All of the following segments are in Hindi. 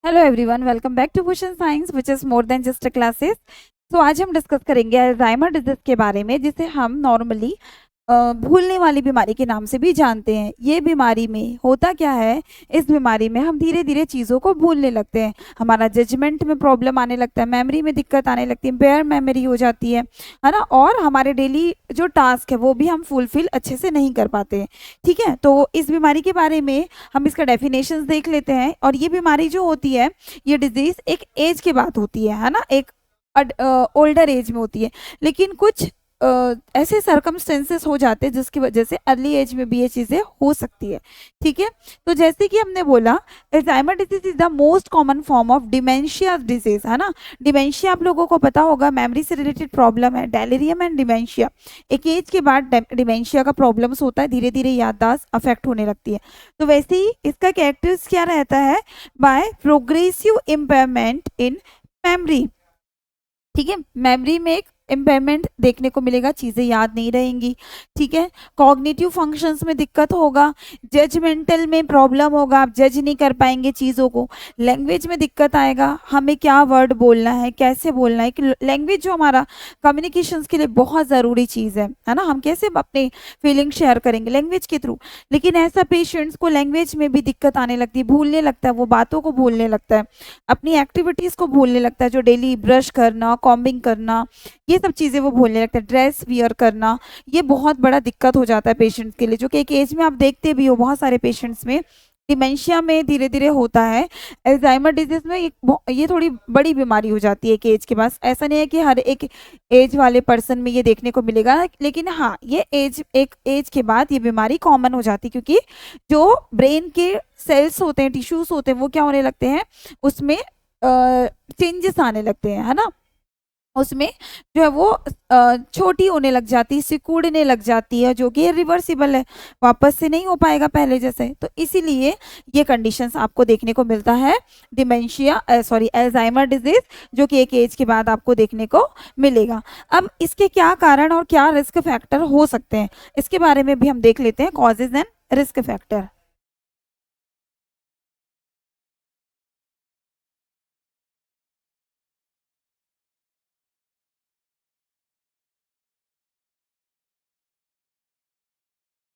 Hello everyone, welcome back to question science which is more than just classes. तो आज हम डिस्कस करेंगे अल्जाइमर डिजीज के बारे में, जिसे हम नॉर्मली भूलने वाली बीमारी के नाम से भी जानते हैं। ये बीमारी में होता क्या है, इस बीमारी में हम धीरे धीरे चीज़ों को भूलने लगते हैं। हमारा जजमेंट में प्रॉब्लम आने लगता है, मेमोरी में दिक्कत आने लगती है, इम्पेयर मेमोरी हो जाती है ना। और हमारे डेली जो टास्क है वो भी हम फुलफिल अच्छे से नहीं कर पाते हैं। ठीक है, तो इस बीमारी के बारे में हम इसका डेफिनेशंस देख लेते हैं। और ये बीमारी जो होती है, ये डिजीज एक एज के बाद होती है ना, एक ओल्डर एज में होती है। लेकिन कुछ ऐसे सरकमस्टेंसेस हो जाते हैं जिसकी वजह से अर्ली एज में भी ये चीज़ें हो सकती है। ठीक है, तो जैसे कि हमने बोला, Alzheimer disease is the most common form of dementia disease, है ना। डिमेंशिया आप लोगों को पता होगा, मेमोरी से रिलेटेड प्रॉब्लम है, डेलिरियम एंड डिमेंशिया। एक एज के बाद डिमेंशिया का प्रॉब्लम्स होता है, धीरे धीरे याददाश्त अफेक्ट होने लगती है। तो वैसे ही इसका कैरेक्टर्स क्या रहता है, by progressive impairment in memory. ठीक है, मेमोरी में एक इम्पेयरमेंट देखने को मिलेगा, चीज़ें याद नहीं रहेंगी। ठीक है, कॉग्निटिव फंक्शंस में दिक्कत होगा, जजमेंटल में प्रॉब्लम होगा, आप जज नहीं कर पाएंगे चीज़ों को। लैंग्वेज में दिक्कत आएगा, हमें क्या वर्ड बोलना है, कैसे बोलना है। कि लैंग्वेज जो हमारा कम्युनिकेशंस के लिए बहुत ज़रूरी चीज़ है ना। हम कैसे अपने फीलिंग शेयर करेंगे, लैंग्वेज के थ्रू। लेकिन ऐसा पेशेंट्स को लैंग्वेज में भी दिक्कत आने लगती है, भूलने लगता है, वो बातों को भूलने लगता है, अपनी एक्टिविटीज़ को भूलने लगता है, जो डेली ब्रश करना, कॉम्बिंग करना, ये सब चीज़ें वो भूलने लगता है, ड्रेस वियर करना। ये बहुत बड़ा दिक्कत हो जाता है पेशेंट्स के लिए, जो कि एक एज में आप देखते भी हो बहुत सारे पेशेंट्स में डिमेंशिया में धीरे धीरे होता है। अल्जाइमर डिजीज में ये थोड़ी बड़ी बीमारी हो जाती है एक एज के पास। ऐसा नहीं है कि हर एक एज वाले पर्सन में ये देखने को मिलेगा, लेकिन हाँ, ये एक एज के बाद ये बीमारी कॉमन हो जाती है, क्योंकि जो ब्रेन के सेल्स होते हैं, टिश्यूज होते हैं, वो क्या होने लगते हैं, उसमें चेंजेस आने लगते हैं, है ना। उसमें जो है वो छोटी होने लग जाती है, सिकुड़ने लग जाती है, जो कि इरिवर्सिबल है, वापस से नहीं हो पाएगा पहले जैसे। तो इसीलिए ये कंडीशंस आपको देखने को मिलता है, डिमेंशिया सॉरी अल्जाइमर डिजीज, जो कि एक एज के बाद आपको देखने को मिलेगा। अब इसके क्या कारण और क्या रिस्क फैक्टर हो सकते हैं, इसके बारे में भी हम देख लेते हैं, causes and risk factor.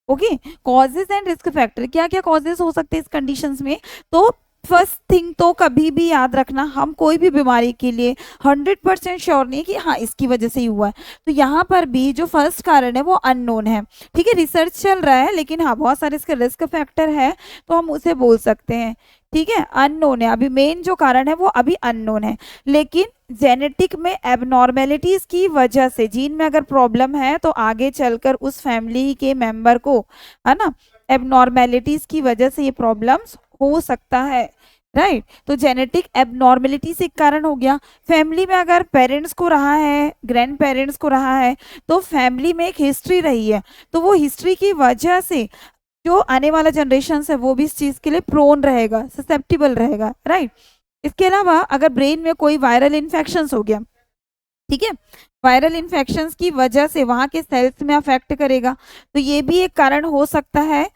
Okay, causes and risk factor, क्या क्या कॉजेज हो सकते हैं इस कंडीशंस में। तो फर्स्ट थिंग तो कभी भी याद रखना, हम कोई भी बीमारी के लिए 100% श्योर नहीं है कि हाँ इसकी वजह से ही हुआ है। तो यहाँ पर भी जो फर्स्ट कारण है वो अननोन है। ठीक है, रिसर्च चल रहा है, लेकिन हाँ बहुत सारे इसके रिस्क फैक्टर है, तो हम उसे बोल सकते हैं। ठीक है, अननोन है, अभी मेन जो कारण है वो अभी अननोन है। लेकिन जेनेटिक में एबनॉर्मेलिटीज की वजह से, जीन में अगर प्रॉब्लम है, तो आगे चलकर उस फैमिली के मेंबर को, है ना, एबनॉर्मेलिटीज की वजह से ये प्रॉब्लम्स हो सकता है। राइट, तो जेनेटिक एबनॉर्मेलिटी से एक कारण हो गया। फैमिली में अगर पेरेंट्स को रहा है, ग्रैंड पेरेंट्स को रहा है, तो फैमिली में एक हिस्ट्री रही है, तो वो हिस्ट्री की वजह से जो आने वाला जनरेशन है वो भी इस चीज के लिए प्रोन रहेगा, ससेप्टिबल रहेगा। राइट, इसके अलावा अगर ब्रेन में कोई वायरल इन्फेक्शन हो गया, ठीक है, वायरल इन्फेक्शंस की वजह से वहां के सेल्स में अफेक्ट करेगा, तो ये भी एक कारण हो सकता है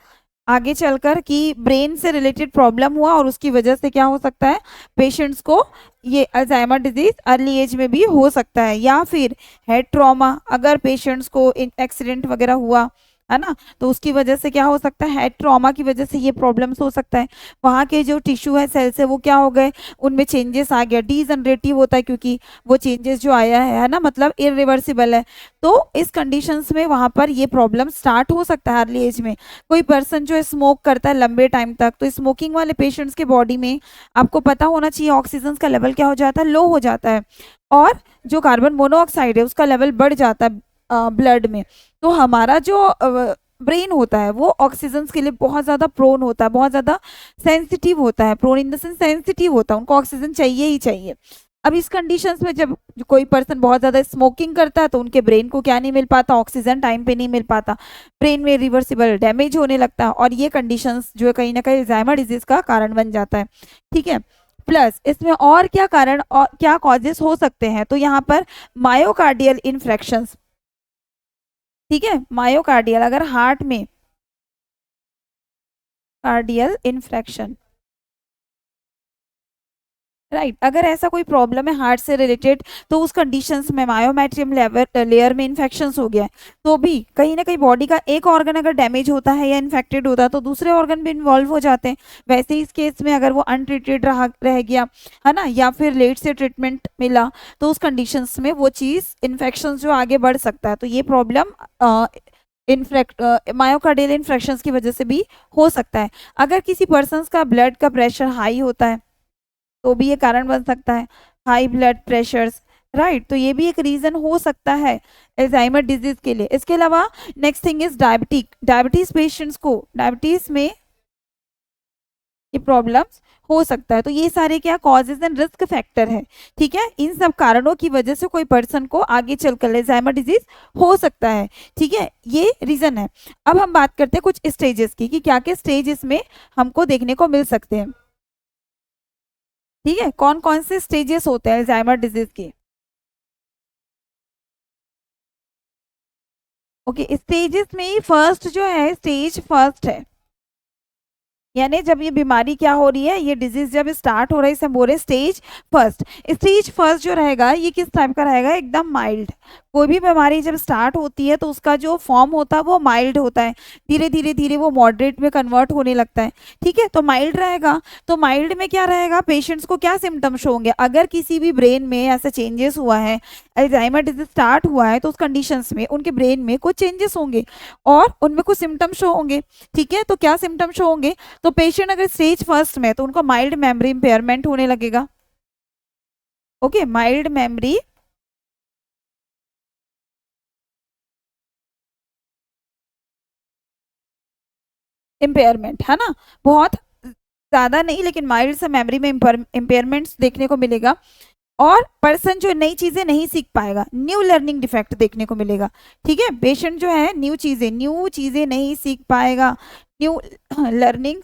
आगे चलकर कि ब्रेन से रिलेटेड प्रॉब्लम हुआ और उसकी वजह से क्या हो सकता है, पेशेंट्स को ये अल्जाइमर डिजीज अर्ली एज में भी हो सकता है। या फिर हेड ट्रॉमा, अगर पेशेंट्स को एक्सीडेंट वगैरह हुआ, है ना, तो उसकी वजह से क्या हो सकता है, हेड ट्रॉमा की वजह से ये प्रॉब्लम्स हो सकता है। वहाँ के जो टिश्यू है, सेल्स है, वो क्या हो गए, उनमें चेंजेस आ गया, डीजनरेटिव होता है, क्योंकि वो चेंजेस जो आया है ना, मतलब इरिवर्सिबल है। तो इस कंडीशंस में वहाँ पर ये प्रॉब्लम स्टार्ट हो सकता है अर्ली एज में। कोई पर्सन जो स्मोक करता है लंबे टाइम तक, तो स्मोकिंग वाले पेशेंट्स के बॉडी में आपको पता होना चाहिए ऑक्सीजन का लेवल क्या हो जाता है, लो हो जाता है, और जो कार्बन मोनोऑक्साइड है उसका लेवल बढ़ जाता है ब्लड में। तो हमारा जो ब्रेन होता है वो ऑक्सीजन के लिए बहुत ज़्यादा प्रोन होता है, बहुत ज़्यादा सेंसिटिव होता है, prone in the sense sensitive होता है, उनको ऑक्सीजन चाहिए ही चाहिए। अब इस कंडीशंस में जब कोई पर्सन बहुत ज़्यादा स्मोकिंग करता है, तो उनके ब्रेन को क्या नहीं मिल पाता, ऑक्सीजन टाइम पे नहीं मिल पाता, ब्रेन में रिवर्सिबल डैमेज होने लगता है, और ये कंडीशंस जो है कहीं ना कहीं अल्जाइमर डिजीज का कारण बन जाता है। ठीक है, प्लस इसमें और क्या कारण और क्या कॉजेस हो सकते हैं, तो यहाँ पर मायोकार्डियल इन्फ्रेक्शंस। ठीक है, मायोकार्डियल, अगर हार्ट में कार्डियल इन्फ्रेक्शन, राइट। अगर ऐसा कोई प्रॉब्लम है हार्ट से रिलेटेड, तो उस कंडीशंस में मायोमेट्रियम लेयर में इन्फेक्शंस हो गया है, तो भी कहीं ना कहीं बॉडी का एक ऑर्गन अगर डैमेज होता है या इन्फेक्टेड होता है तो दूसरे ऑर्गन भी इन्वॉल्व हो जाते हैं। वैसे ही इस केस में अगर वो अनट्रीटेड रह गया है ना, या फिर लेट से ट्रीटमेंट मिला, तो उस कंडीशंस में वो चीज़ इन्फेक्शन जो आगे बढ़ सकता है, तो ये प्रॉब्लम इन्फेक्ट मायोकार्डियल इन्फेक्शंस की वजह से भी हो सकता है। अगर किसी पर्सन का ब्लड का प्रेशर हाई होता है तो भी ये कारण बन सकता है, हाई ब्लड प्रेशर्स। राइट, तो ये भी एक रीजन हो सकता है अल्जाइमर डिजीज के लिए। इसके अलावा next thing is diabetes patients को डायबिटीज में ये प्रॉब्लम्स हो सकता है। तो ये सारे क्या कॉजेज एंड रिस्क फैक्टर है, ठीक है। इन सब कारणों की वजह से कोई पर्सन को आगे चलकर अल्जाइमर डिजीज हो सकता है, ठीक है, ये रीजन है। अब हम बात करते हैं कुछ स्टेजेस की कि क्या क्या स्टेज इसमें हमको देखने को मिल सकते हैं, ठीक है। कौन कौन से स्टेजेस होते हैं अल्जाइमर डिजीज के। ओके, स्टेजेस में फर्स्ट जो है स्टेज फर्स्ट है, यानी जब ये बीमारी क्या हो रही है, ये डिजीज जब स्टार्ट हो रहा है इसे हम बोल रहे हैं स्टेज फर्स्ट। स्टेज फर्स्ट जो रहेगा ये किस टाइप का रहेगा, एकदम माइल्ड। कोई भी बीमारी जब स्टार्ट होती है तो उसका जो फॉर्म होता है वो माइल्ड होता है, धीरे धीरे धीरे वो मॉडरेट में कन्वर्ट होने लगता है, ठीक है। तो माइल्ड रहेगा, तो माइल्ड में क्या रहेगा, पेशेंट्स को क्या सिम्टम्स होंगे, अगर किसी भी ब्रेन में ऐसा चेंजेस हुआ है, अल्जाइमर डिजीज स्टार्ट हुआ है, तो उस कंडीशंस में उनके ब्रेन में कुछ चेंजेस होंगे और उनमें कुछ सिम्टम्स शो होंगे, ठीक है। तो क्या सिम्टम्स शो होंगे, तो पेशेंट अगर स्टेज फर्स्ट में है तो उनको माइल्ड मेमोरी इंपेयरमेंट होने लगेगा। ओके, माइल्ड मेमोरी इंपेयरमेंट है ना, बहुत ज्यादा नहीं लेकिन माइल्ड से मेमोरी में इंपेयरमेंट्स देखने को मिलेगा। और पर्सन जो नई चीजें नहीं सीख पाएगा, न्यू लर्निंग डिफेक्ट देखने को मिलेगा, ठीक है। पेशेंट जो है न्यू चीजें नहीं सीख पाएगा, न्यू लर्निंग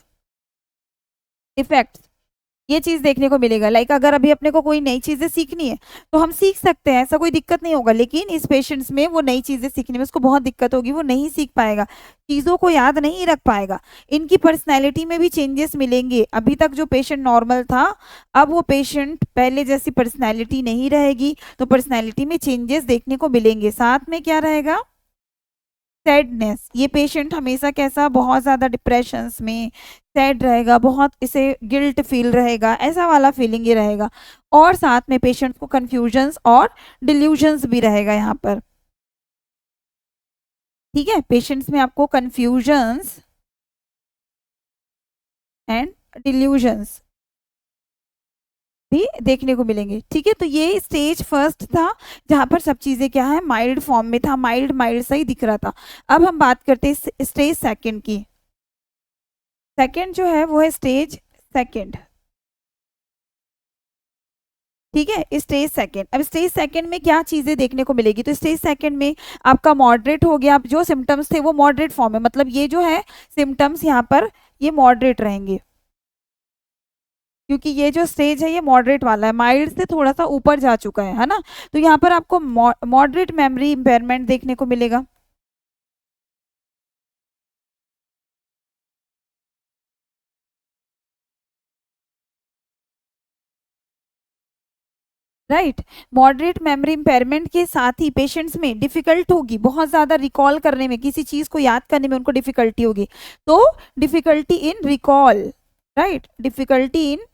डिफेक्ट, ये चीज देखने को मिलेगा। लाइक अगर अभी अपने को कोई नई चीजें सीखनी है तो हम सीख सकते हैं, ऐसा कोई दिक्कत नहीं होगा, लेकिन इस पेशेंट्स में वो नई चीजें सीखने में उसको बहुत दिक्कत होगी, वो नहीं सीख पाएगा, चीजों को याद नहीं रख पाएगा। इनकी पर्सनैलिटी में भी चेंजेस मिलेंगे, अभी तक जो पेशेंट नॉर्मल था अब वो पेशेंट पहले जैसी पर्सनैलिटी नहीं रहेगी, तो पर्सनैलिटी में चेंजेस देखने को मिलेंगे। साथ में क्या रहेगा, सैडनेस, ये पेशेंट हमेशा कैसा, बहुत ज़्यादा डिप्रेशंस में सैड रहेगा, बहुत इसे गिल्ट फील रहेगा, ऐसा वाला फीलिंग ही रहेगा। और साथ में पेशेंट को कन्फ्यूजन्स और डिल्यूजन्स भी रहेगा यहाँ पर, ठीक है। पेशेंट्स में आपको कन्फ्यूजन्स एंड डिल्यूजन्स भी देखने को मिलेंगे, ठीक है। तो ये स्टेज फर्स्ट था जहां पर सब चीजें क्या है, माइल्ड फॉर्म में था, माइल्ड माइल्ड सा ही दिख रहा था। अब हम बात करते हैं स्टेज सेकंड की। सेकंड जो है वो है स्टेज सेकंड, ठीक है। स्टेज सेकंड, अब स्टेज सेकंड में क्या चीजें देखने को मिलेगी, तो स्टेज सेकंड में आपका मॉडरेट हो गया, अब जो सिम्टम्स थे वो मॉडरेट फॉर्म है, मतलब ये जो है सिम्टम्स यहाँ पर ये मॉडरेट रहेंगे, क्योंकि ये जो स्टेज है ये मॉडरेट वाला है, माइल्ड से थोड़ा सा ऊपर जा चुका है ना। तो यहाँ पर आपको मॉडरेट मेमोरी इंपेयरमेंट देखने को मिलेगा, राइट। मॉडरेट मेमोरी इंपेयरमेंट के साथ ही पेशेंट्स में डिफिकल्ट होगी, बहुत ज़्यादा रिकॉल करने में, किसी चीज़ को याद करने में उनको डिफिकल्टी होगी, तो difficulty in recall, right, difficulty in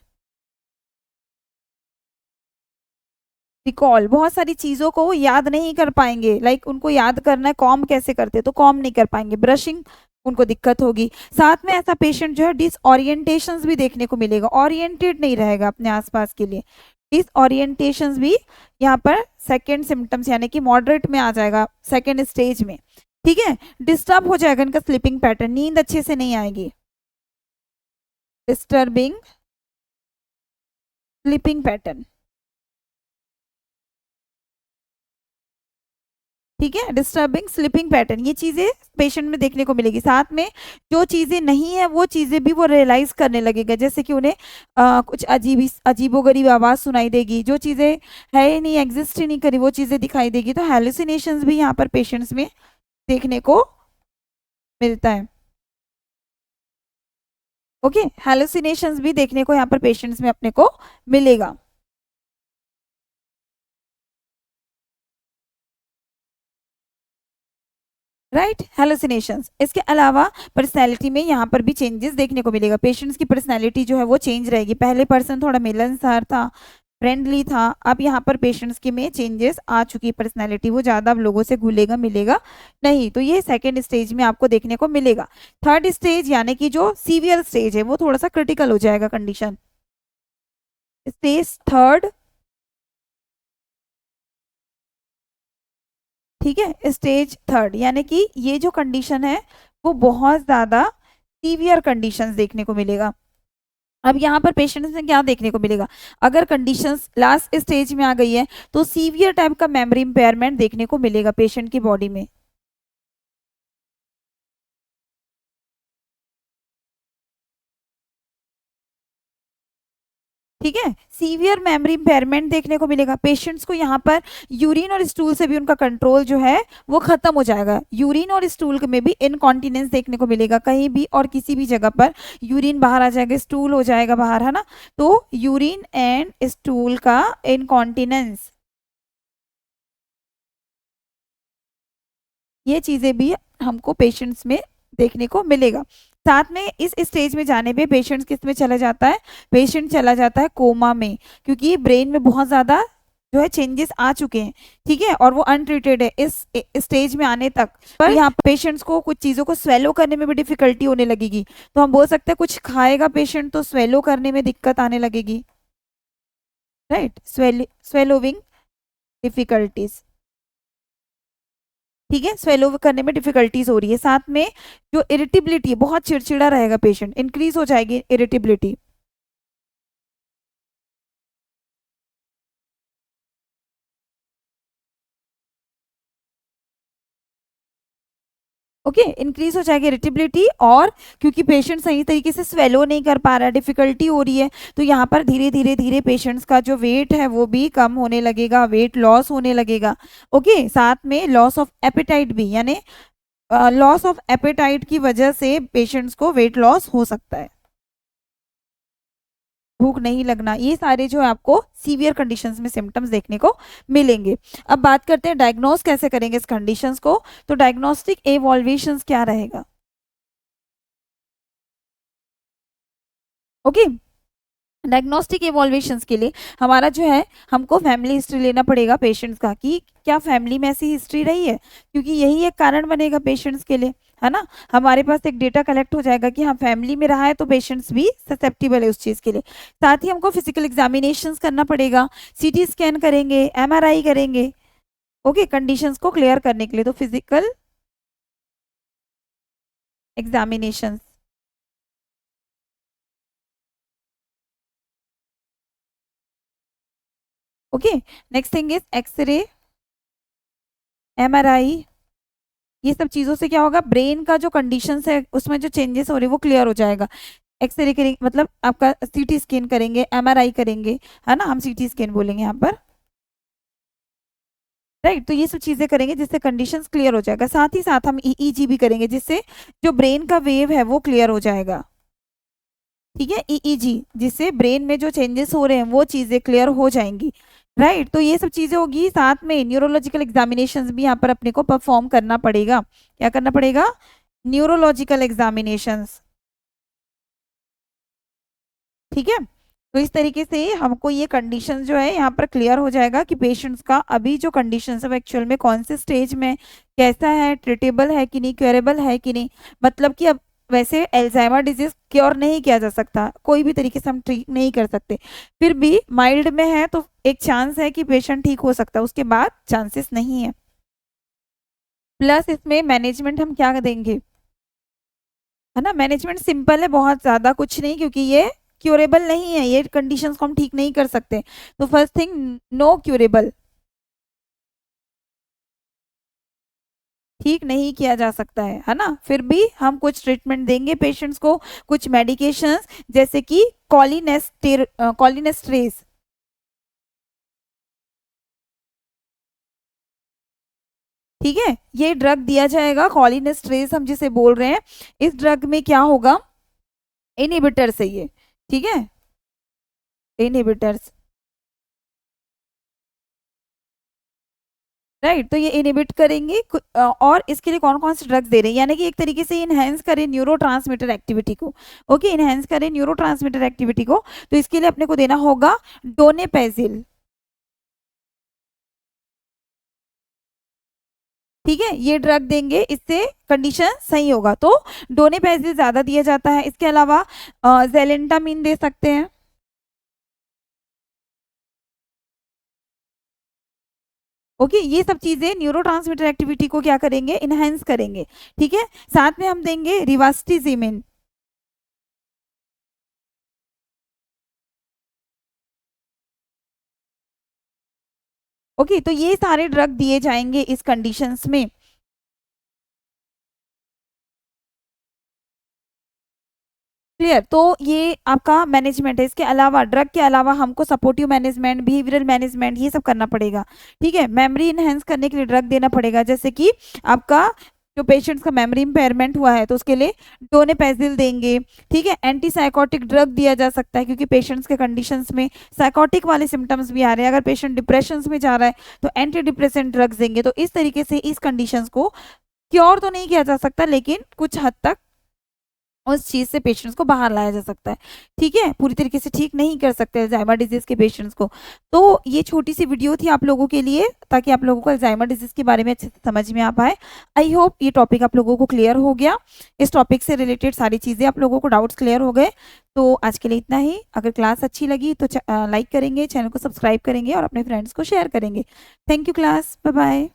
recall, बहुत सारी चीज़ों को वो याद नहीं कर पाएंगे, लाइक उनको याद करना है कॉम कैसे करते तो कॉम नहीं कर पाएंगे, ब्रशिंग उनको दिक्कत होगी। साथ में ऐसा पेशेंट जो है डिसओरिएंटेशंस भी देखने को मिलेगा, ओरिएंटेड नहीं रहेगा अपने आसपास के लिए, डिसओरिएंटेशंस भी यहाँ पर सेकेंड सिम्टम्स यानी कि मॉडरेट में आ जाएगा सेकेंड स्टेज में, ठीक है। डिस्टर्ब हो जाएगा इनका स्लीपिंग पैटर्न, नींद अच्छे से नहीं आएगी, डिस्टर्बिंग स्लीपिंग पैटर्न, ठीक है, डिस्टर्बिंग स्लीपिंग पैटर्न, ये चीजें पेशेंट में देखने को मिलेगी। साथ में जो चीजें नहीं है वो चीजें भी वो रियलाइज करने लगेगा, जैसे कि उन्हें कुछ अजीबोगरीब आवाज सुनाई देगी, जो चीजें है ही नहीं, एग्जिस्ट ही नहीं करी, वो चीजें दिखाई देगी। तो हेलुसिनेशंस भी यहाँ पर पेशेंट्स में देखने को मिलता है। ओके, हेलुसिनेशंस भी देखने को यहाँ पर पेशेंट्स में अपने को मिलेगा। Right, hallucinations. इसके अलावा पर्सनैलिटी में यहाँ पर भी चेंजेस देखने को मिलेगा। पेशेंट्स की पर्सनैलिटी जो है वो चेंज रहेगी। पहले पर्सन थोड़ा मिलनसार था, फ्रेंडली था, अब यहाँ पर पेशेंट्स की में चेंजेस आ चुकी पर्सनैलिटी, वो ज़्यादा अब लोगों से घुलेगा मिलेगा नहीं। तो ये सेकेंड स्टेज में आपको देखने को मिलेगा। थर्ड स्टेज यानी कि जो सीवियर स्टेज है वो थोड़ा सा क्रिटिकल हो जाएगा कंडीशन। स्टेज थर्ड, ठीक है, स्टेज थर्ड यानी कि ये जो कंडीशन है वो बहुत ज़्यादा सीवियर कंडीशंस देखने को मिलेगा। अब यहाँ पर पेशेंट्स में क्या देखने को मिलेगा, अगर कंडीशंस लास्ट स्टेज में आ गई है तो सीवियर टाइप का मेमोरी इंपेयरमेंट देखने को मिलेगा पेशेंट की बॉडी में। ठीक है, सीवियर मेमोरी इंपेयरमेंट देखने को मिलेगा पेशेंट्स को। यहाँ पर यूरिन और स्टूल से भी उनका कंट्रोल जो है वो खत्म हो जाएगा। यूरिन और स्टूल में भी इनकॉन्टिनेंस देखने को मिलेगा, कहीं भी और किसी भी जगह पर यूरिन बाहर आ जाएगा, स्टूल हो जाएगा बाहर, है ना। तो यूरिन एंड स्टूल का इनकॉन्टिनेंस, ये चीजें भी हमको पेशेंट्स में देखने को मिलेगा। साथ में इस स्टेज में जाने पे पेशेंट किस में चला जाता है, पेशेंट चला जाता है कोमा में, क्योंकि ब्रेन में बहुत ज्यादा जो है चेंजेस आ चुके हैं। ठीक है, और वो अनट्रीटेड है इस स्टेज में आने तक। पर यहाँ पेशेंट्स को कुछ चीजों को स्वेलो करने में भी डिफिकल्टी होने लगेगी। तो हम बोल सकते हैं कुछ खाएगा पेशेंट तो स्वेलो करने में दिक्कत आने लगेगी। Right, swallowing difficulties. ठीक है, स्वेलो करने में डिफिकल्टीज हो रही है। साथ में जो इरिटेबिलिटी, बहुत चिड़चिड़ा रहेगा पेशेंट, इंक्रीज हो जाएगी इरिटेबिलिटी। ओके, इंक्रीज हो जाएगी इरिटेबिलिटी। और क्योंकि पेशेंट सही तरीके से स्वेलो नहीं कर पा रहा है, डिफिकल्टी हो रही है, तो यहाँ पर धीरे धीरे धीरे पेशेंट्स का जो वेट है वो भी कम होने लगेगा, वेट लॉस होने लगेगा। ओके, साथ में लॉस ऑफ एपेटाइट भी, यानी लॉस ऑफ एपेटाइट की वजह से पेशेंट्स को वेट लॉस हो सकता है, भूख नहीं लगना, ये सारे जो है आपको सीवियर कंडीशंस में सिम्टम्स देखने को मिलेंगे। अब बात करते हैं डायग्नोस कैसे करेंगे इस कंडीशंस को। तो डायग्नोस्टिक एवॉल्वेशंस क्या रहेगा। ओके, डायग्नोस्टिक इवॉल्वेशंस के लिए हमारा जो है हमको फैमिली हिस्ट्री लेना पड़ेगा पेशेंट्स का, कि क्या फैमिली में ऐसी हिस्ट्री रही है, क्योंकि यही एक कारण बनेगा पेशेंट्स के लिए, है ना। हमारे पास एक डेटा कलेक्ट हो जाएगा कि हाँ फैमिली में रहा है तो पेशेंट्स भी ससेप्टिबल है उस चीज़ के लिए। साथ ही हमको फिजिकल एग्जामिनेशन करना पड़ेगा, सीटी स्कैन करेंगे, एमआरआई करेंगे। ओके, कंडीशंस को क्लियर करने के लिए तो physical examination. Okay, next thing is X-ray, MRI, ये सब चीज़ों से क्या होगा, ब्रेन का जो कंडीशंस है उसमें जो चेंजेस हो रहे हैं वो क्लियर हो जाएगा। एक्सरे करेंगे मतलब आपका सीटी स्कैन करेंगे, एमआरआई करेंगे, है ना, हम सीटी स्कैन बोलेंगे यहाँ पर। राइट, तो ये सब चीज़ें करेंगे जिससे कंडीशंस क्लियर हो जाएगा। साथ ही साथ हम ईईजी भी करेंगे जिससे जो ब्रेन का वेव है वो क्लियर हो जाएगा। ठीक है, ईईजी जिससे ब्रेन में जो चेंजेस हो रहे हैं वो चीज़ें क्लियर हो जाएंगी। राइट, तो ये सब चीज़ें होगी। साथ में न्यूरोलॉजिकल एग्जामिनेशंस भी यहाँ पर अपने को परफॉर्म करना पड़ेगा। क्या करना पड़ेगा, न्यूरोलॉजिकल एग्जामिनेशंस। ठीक है, तो इस तरीके से हमको ये कंडीशन जो है यहाँ पर क्लियर हो जाएगा कि पेशेंट्स का अभी जो कंडीशन है वो एक्चुअल में कौन से स्टेज में, कैसा है, ट्रीटेबल है कि नहीं, क्योरेबल है कि नहीं। मतलब कि अब वैसे एल्जाइमर डिजीज क्योर नहीं किया जा सकता, कोई भी तरीके से हम ट्रीट नहीं कर सकते, फिर भी माइल्ड में है तो एक चांस है कि पेशेंट ठीक हो सकता है, उसके बाद चांसेस नहीं है। प्लस इसमें मैनेजमेंट हम क्या देंगे, है ना, मैनेजमेंट सिंपल है, बहुत ज़्यादा कुछ नहीं, क्योंकि ये क्यूरेबल नहीं है, ये कंडीशंस को हम ठीक नहीं कर सकते। तो फर्स्ट थिंग, नो क्यूरेबल, ठीक नहीं किया जा सकता है ना। फिर भी हम कुछ ट्रीटमेंट देंगे पेशेंट्स को, कुछ मेडिकेशंस जैसे कि कॉलिनेस्ट्रेस। ठीक है, ये ड्रग दिया जाएगा कॉलिनेस्ट्रेस हम जिसे बोल रहे हैं। इस ड्रग में क्या होगा, इनहिबिटर्स है ये, ठीक है, इनहिबिटर्स, राइट। तो ये इनहिबिट करेंगे और इसके लिए कौन कौन से ड्रग्स दे रहे हैं, यानी कि एक तरीके से इनहेंस करें न्यूरोट्रांसमीटर एक्टिविटी को। ओके, इनहेंस करें न्यूरोट्रांसमीटर एक्टिविटी को, तो इसके लिए अपने को देना होगा डोनेपेजिल, ठीक है, ये ड्रग देंगे, इससे कंडीशन सही होगा। तो डोनेपेजिल ज्यादा दिया जाता है। इसके अलावा जेलेंटामिन दे सकते हैं। ओके, ये सब चीजें न्यूरोट्रांसमीटर एक्टिविटी को क्या करेंगे, इनहेंस करेंगे, ठीक है। साथ में हम देंगे रिवास्टिजिमिन, ओके। तो ये सारे ड्रग दिए जाएंगे इस कंडीशंस में। क्लियर। तो ये आपका मैनेजमेंट है। इसके अलावा ड्रग के अलावा हमको सपोर्टिव मैनेजमेंट, बिहेवियरल मैनेजमेंट, ये सब करना पड़ेगा, ठीक है। मेमोरी इनहेंस करने के लिए ड्रग देना पड़ेगा, जैसे कि आपका जो पेशेंट्स का मेमोरी इंपेयरमेंट हुआ है तो उसके लिए डोनेपेजिल देंगे, ठीक है। एंटी साइकोटिक ड्रग दिया जा सकता है, क्योंकि पेशेंट्स के कंडीशंस में साइकोटिक वाले सिम्टम्स भी आ रहे हैं। अगर पेशेंट डिप्रेशन में जा रहा है तो एंटी डिप्रेसेंट ड्रग्स देंगे। तो इस तरीके से इस कंडीशंस को क्योर तो नहीं किया जा सकता, लेकिन कुछ हद तक उस चीज से पेशेंट्स को बाहर लाया जा सकता है, ठीक है। पूरी तरीके से ठीक नहीं कर सकते अल्जाइमर डिजीज के पेशेंट्स को। तो ये छोटी सी वीडियो थी आप लोगों के लिए, ताकि आप लोगों को अल्जाइमर डिजीज के बारे में अच्छे से समझ में आ पाए। आई होप ये टॉपिक आप लोगों को क्लियर हो गया। इस टॉपिक से रिलेटेड सारी चीजें आप लोगों को डाउट्स क्लियर हो गए। तो आज के लिए इतना ही। अगर क्लास अच्छी लगी तो लाइक करेंगे, चैनल को सब्सक्राइब करेंगे और अपने फ्रेंड्स को शेयर करेंगे। Thank you class, bye bye.